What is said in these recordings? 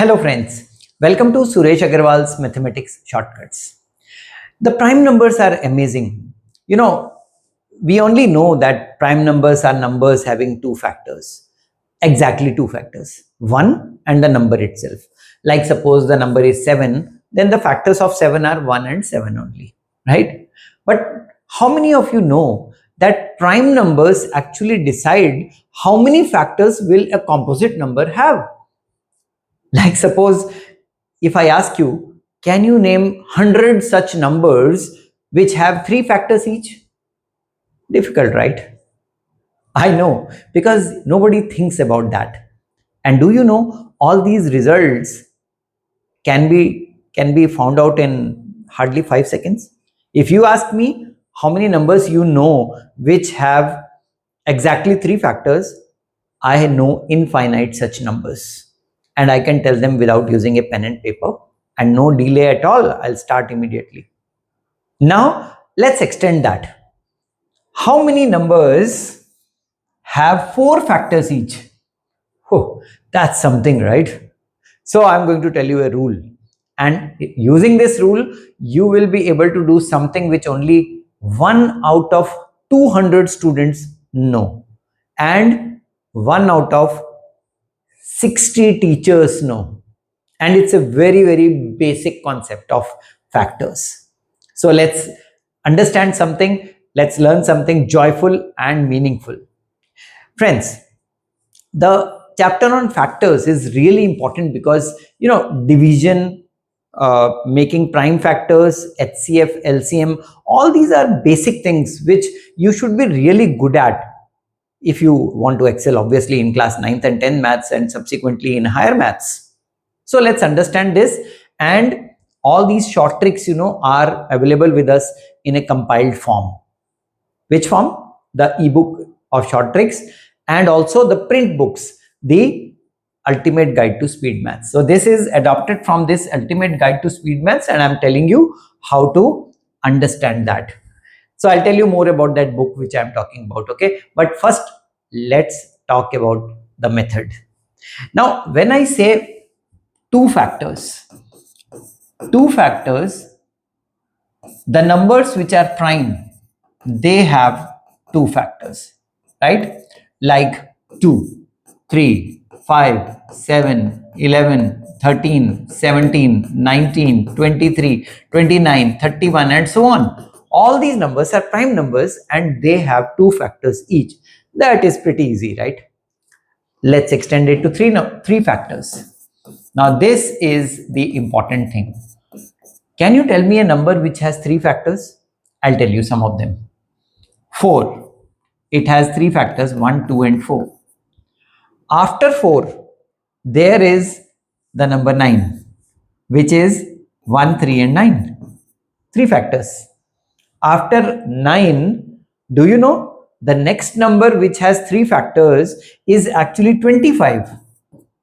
Hello friends, welcome to Suresh Aggarwal's Mathematics Shortcuts. The prime numbers are amazing. We only know that prime numbers are numbers having two factors, exactly two factors, 1 and the number itself. Like suppose the number is 7, then the factors of 7 are 1 and 7 only, right? But how many of you know that prime numbers actually decide how many factors will a composite number have? Like suppose if I ask you, can you name 100 such numbers which have three factors each? Difficult, right? I know, because nobody thinks about that. And do you know all these results can be found out in hardly 5 seconds? If you ask me how many numbers you know which have exactly three factors, I know infinite such numbers, and I can tell them without using a pen and paper, and no delay at all. I'll start immediately. Now let's extend that. How many numbers have four factors each? Oh, that's something, right? So I'm going to tell you a rule, and using this rule you will be able to do something which only 1 out of 200 students know, and 1 out of 60 teachers know. And it's a very basic concept of factors. So let's understand something, let's learn something joyful and meaningful. Friends, the chapter on factors is really important because division, making prime factors, HCF, LCM, all these are basic things which you should be really good at if you want to excel, obviously, in class 9th and 10th maths and subsequently in higher maths. So let's understand this, and all these short tricks are available with us in a compiled form. Which form? The ebook of short tricks, and also the print books, the ultimate guide to speed maths. So this is adopted from this ultimate guide to speed maths, and I'm telling you how to understand that. So I'll tell you more about that book which I'm talking about, okay? But first, let's talk about the method. Now, when I say two factors, the numbers which are prime, they have two factors, right? Like 2, 3, 5, 7, 11, 13, 17, 19, 23, 29, 31, and so on. All these numbers are prime numbers and they have two factors each. That is pretty easy, right? Let's extend it to three factors. Now this is the important thing. Can you tell me a number which has three factors? I'll tell you some of them. 4. It has three factors, 1, 2, and 4. After 4, there is the number 9, which is 1, 3, and 9. Three factors. After 9, do you know the next number which has three factors is actually 25.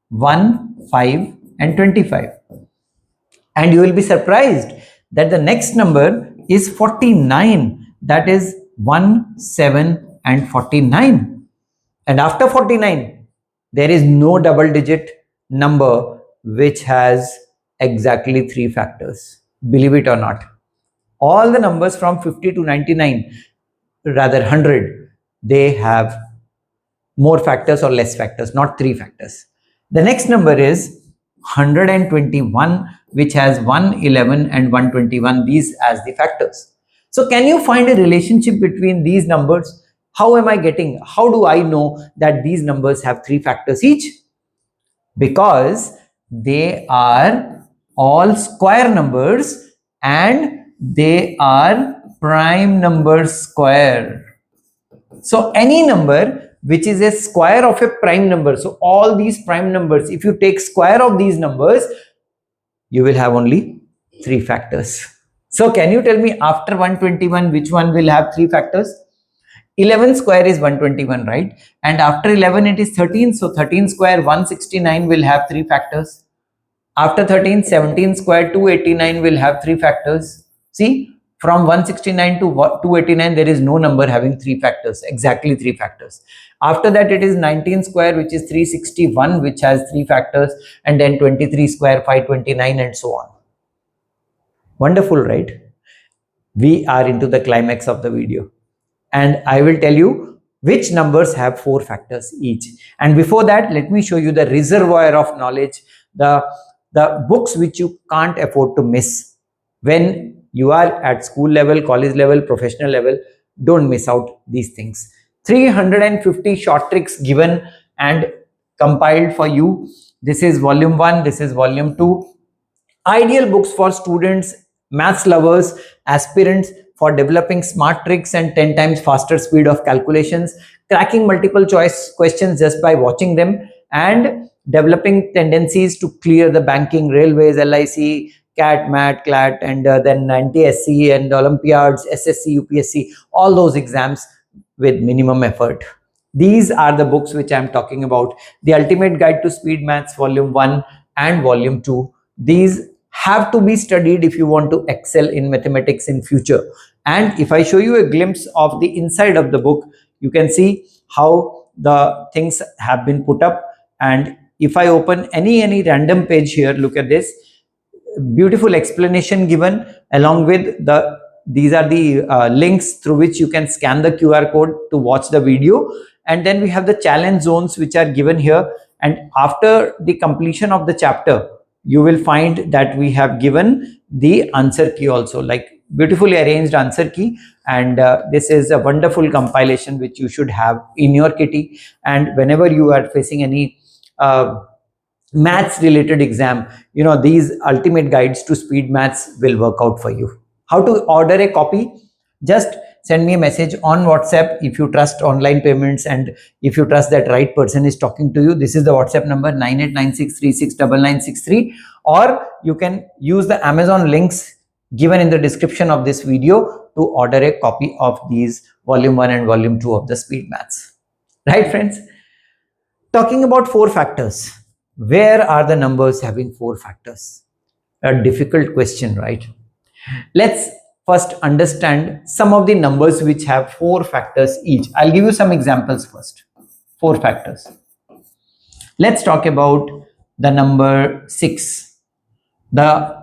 1, 5, and 25. And you will be surprised that the next number is 49. That is 1, 7, and 49. And after 49, there is no double digit number which has exactly three factors. Believe it or not. All the numbers from 50 to 99, rather 100, they have more factors or less factors, not three factors. The next number is 121, which has 111 and 121, these as the factors. So can you find a relationship between these numbers? How do I know that these numbers have three factors each? Because they are all square numbers and they are prime numbers square. So any number which is a square of a prime number, so all these prime numbers, if you take square of these numbers, you will have only three factors. So can you tell me after 121 which one will have three factors? 11 square is 121, right? And after 11 it is 13, so 13 square 169 will have three factors. After 13, 17 square 289 will have three factors. See, From 169 to 289, there is no number having three factors, exactly three factors. After that, it is 19 square, which is 361, which has three factors, and then 23 square, 529, and so on. Wonderful, right? We are into the climax of the video, and I will tell you which numbers have four factors each. And before that, let me show you the reservoir of knowledge, the books which you can't afford to miss when you are at school level, college level, professional level. Don't miss out these things. 350 short tricks given and compiled for you. This is volume 1, this is volume 2. Ideal books for students, maths lovers, aspirants, for developing smart tricks and 10 times faster speed of calculations, cracking multiple choice questions just by watching them, and developing tendencies to clear the banking, railways, LIC, CAT, MAT, CLAT, and then 90 SC and Olympiads, SSC, UPSC, all those exams with minimum effort. These are the books which I am talking about. The Ultimate Guide to Speed Maths, Volume 1 and Volume 2. These have to be studied if you want to excel in mathematics in future. And if I show you a glimpse of the inside of the book, you can see how the things have been put up. And if I open any random page here, look at this beautiful explanation given, along with these are the links through which you can scan the QR code to watch the video. And then we have the challenge zones which are given here, and after the completion of the chapter you will find that we have given the answer key also, like beautifully arranged answer key. And this is a wonderful compilation which you should have in your kitty, and whenever you are facing any maths related exam, you know, these ultimate guides to speed maths will work out for you. How to order a copy? Just send me a message on WhatsApp if you trust online payments, and if you trust that right person is talking to you. This is the WhatsApp number 9896369963, or you can use the Amazon links given in the description of this video to order a copy of these volume 1 and volume 2 of the speed maths. Right, friends? Talking about four factors. Where are the numbers having four factors? A difficult question, right? Let's first understand some of the numbers which have four factors each. I'll give you some examples first. Four factors. Let's talk about the number 6. The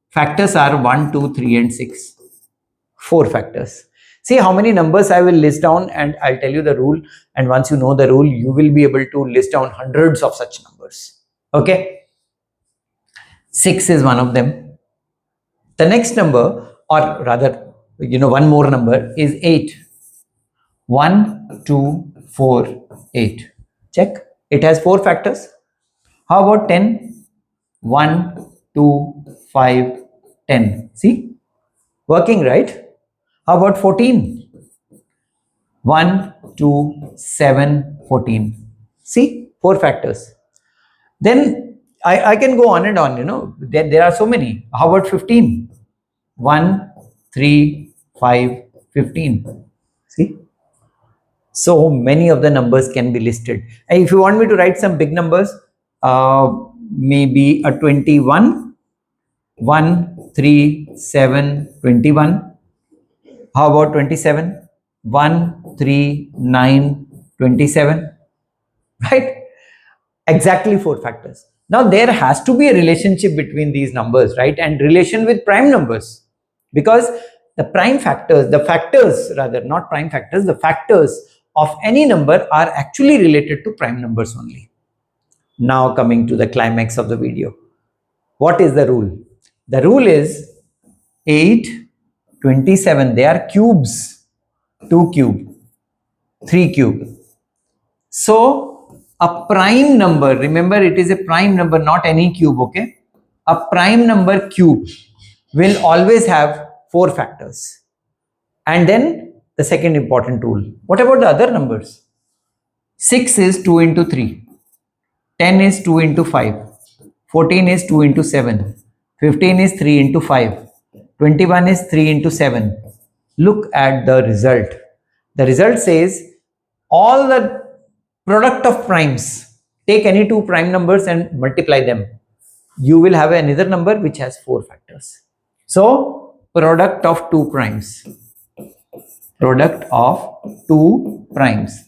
factors are 1, 2, 3, and 6. Four factors. See how many numbers I will list down, and I'll tell you the rule. And once you know the rule, you will be able to list down hundreds of such numbers. Okay. 6 is one of them. The next number, or rather, one more number is 8. 1, 2, 4, 8. Check. It has four factors. How about 10? 1, 2, 5, 10. See? Working, right? How about 14? 1, 2, 7, 14. See? Four factors. Then I can go on and on, there are so many. How about 15? 1, 3, 5, 15. See? So many of the numbers can be listed. And if you want me to write some big numbers, maybe a 21, 1, 3, 7, 21. How about 27? 1, 3, 9, 27. Right? Exactly four factors. Now there has to be a relationship between these numbers, right? And relation with prime numbers, because the prime factors, the factors rather, not prime factors, the factors of any number are actually related to prime numbers only. Now coming to the climax of the video. What is the rule? The rule is 8, 27, they are cubes. 2 cube, 3 cube. So a prime number, remember it is a prime number, not any cube, okay? A prime number cube will always have four factors. And then the second important rule. What about the other numbers? 6 is 2 into 3. 10 is 2 into 5. 14 is 2 into 7. 15 is 3 into 5. 21 is 3 into 7. Look at the result. The result says all the product of primes, take any two prime numbers and multiply them. You will have another number which has four factors. So product of two primes. Product of two primes.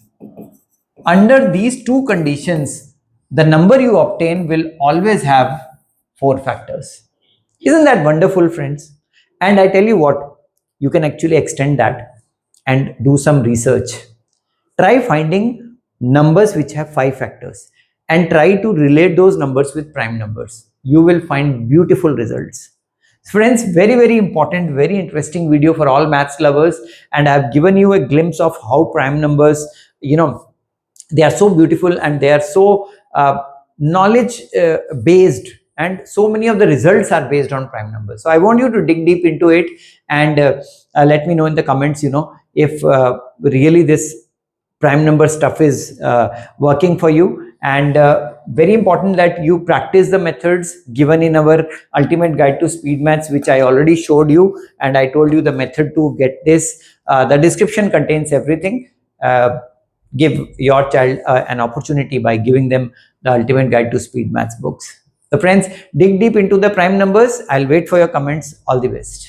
Under these two conditions, the number you obtain will always have four factors. Isn't that wonderful, friends? And I tell you what, you can actually extend that and do some research. Try finding numbers which have five factors and try to relate those numbers with prime numbers. You will find beautiful results. Friends, very, very important, very interesting video for all maths lovers. And I've given you a glimpse of how prime numbers, they are so beautiful and they are so knowledge based, and so many of the results are based on prime numbers. So I want you to dig deep into it and let me know in the comments, if really this prime number stuff is working for you. And very important that you practice the methods given in our ultimate guide to speed maths, which I already showed you, and I told you the method to get this. The description contains everything. Give your child an opportunity by giving them the ultimate guide to speed maths books. So friends, dig deep into the prime numbers. I'll wait for your comments. All the best.